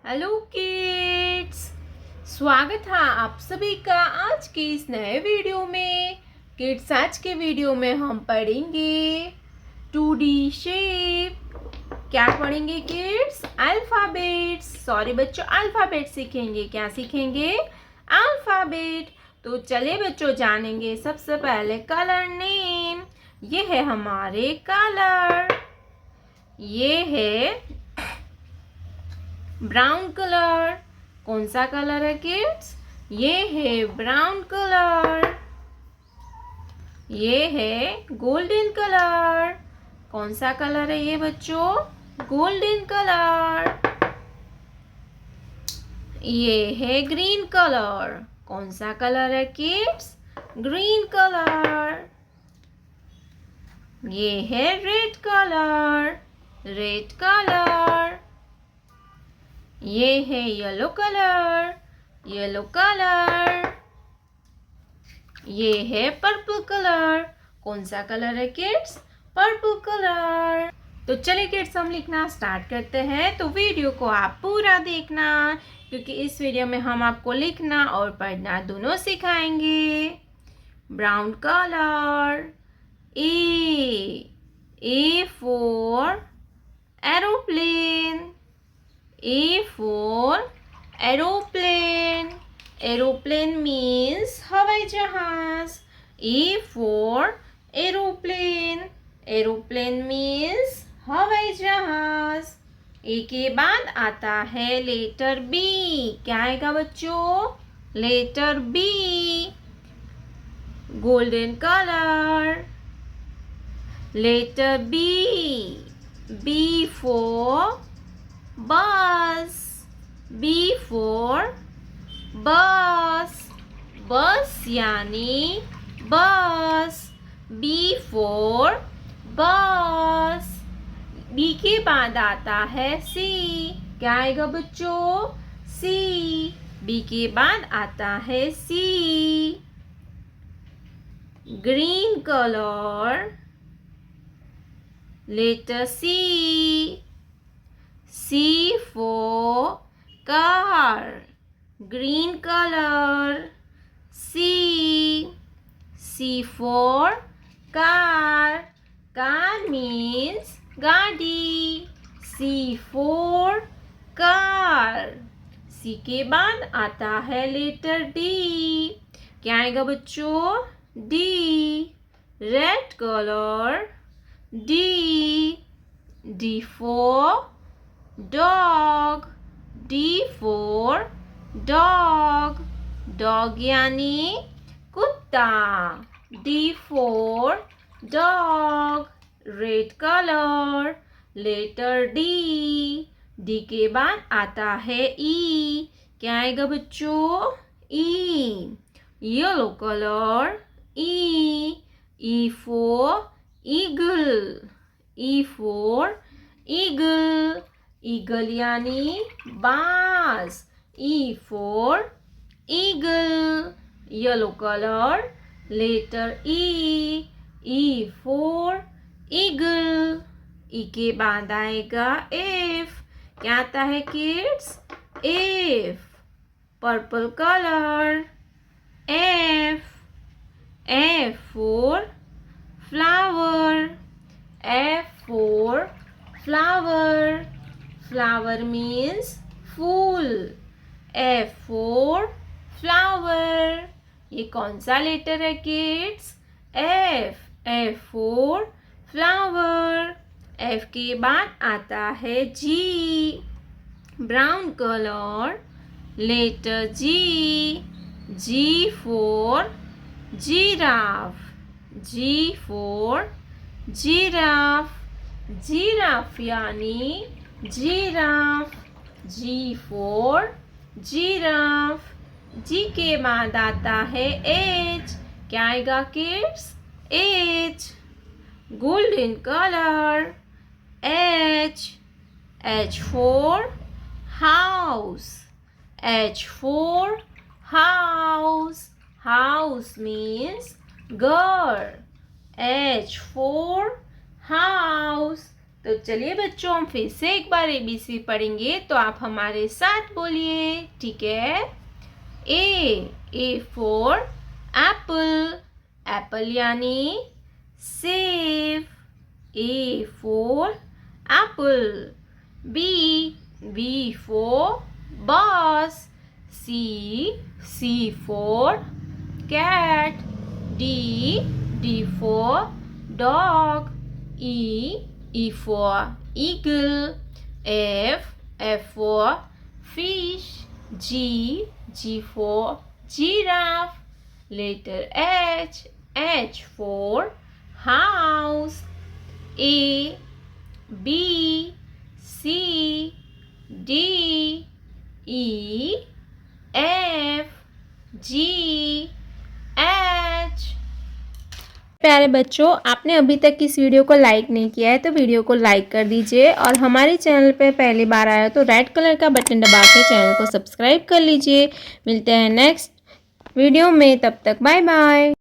Hello kids, स्वागत है आप सभी का आज के इस नए वीडियो में। किड्स, आज के वीडियो में हम पढ़ेंगे 2D शेप। क्या पढ़ेंगे किड्स? अल्फ़ाबेट्स। सॉरी बच्चों, अल्फ़ाबेट सीखेंगे। क्या सीखेंगे? अल्फ़ाबेट। तो चलिए बच्चों, जानेंगे सबसे पहले कलर नेम। ये है हमारे कलर। ये है ब्राउन कलर। कौन सा कलर है किड्स? ये है ब्राउन कलर। ये है गोल्डन कलर। कौन सा कलर है ये बच्चों? Golden colour. ये है ग्रीन कलर। कौन सा कलर है किड्स? Green colour. ये है रेड कलर। Red colour. ये है येलो कलर। Yellow colour. ये है पर्पल कलर। कौन सा कलर है किड्स? Purple colour. तो चलिए किड्स, हम लिखना स्टार्ट करते हैं। तो वीडियो को आप पूरा देखना, क्योंकि इस वीडियो में हम आपको लिखना और पढ़ना दोनों सिखाएंगे। Brown colour. A for aeroplane. A for aeroplane. Aeroplane means हवाई जहाज. A for aeroplane. Aeroplane means हवाई जहाज. A के बाद आता है लेटर B. क्या आएगा बच्चों? Letter B. Golden color. Letter B. B for bus. B for bus. बस यानी बस. B for bus. B के बाद आता है C. क्या आएगा बच्चों? C. B के बाद आता है C. Green colour. Letter C. C for car. Green color. C. C for car. Car means गाड़ी. C for car. C के बाद आता है लेटर D. क्या आएगा बच्चों? D. Red colour. D. D for dog. D for dog. Dog यानी कुत्ता. D for dog. Red color. Letter D. D के बाद आता है E. क्या आएगा बच्चों? E. Yellow color. E. E for eagle. E for eagle. Eagle यानी बाज. E for eagle. Yellow color. Letter E. E for eagle. E के बाद आएगा F. क्या आता है kids? F. Purple color. F. F for flower. F for flower. Flower means फूल. F for flower. ये कौन सा लेटर है kids? F. F for flower. F के बाद आता है G. Brown colour. Letter G. G for giraffe. G for giraffe. Giraffe यानी giraffe. G for giraffe. G के बाद आता है H. क्या आएगा kids? H. Golden colour. H. H for house. H for house. House means घर. H for house. तो चलिए बच्चों, हम फिर से एक बार ABC पढ़ेंगे, तो आप हमारे साथ बोलिए, ठीक है। A फॉर एप्पल, एप्पल यानी सेब। A for apple. B for bus, C for cat. D for dog. E for eagle. F for fish. G for giraffe. Letter H for house. A B C D E F G H। प्यारे बच्चों, आपने अभी तक इस video को like नहीं किया है तो वीडियो को लाइक कर दीजिए, और हमारे चैनल पे पहली बार आया तो रेड कलर का बटन दबा के चैनल को सब्सक्राइब कर लीजिए। मिलते हैं नेक्स्ट वीडियो में, तब तक बाय बाय।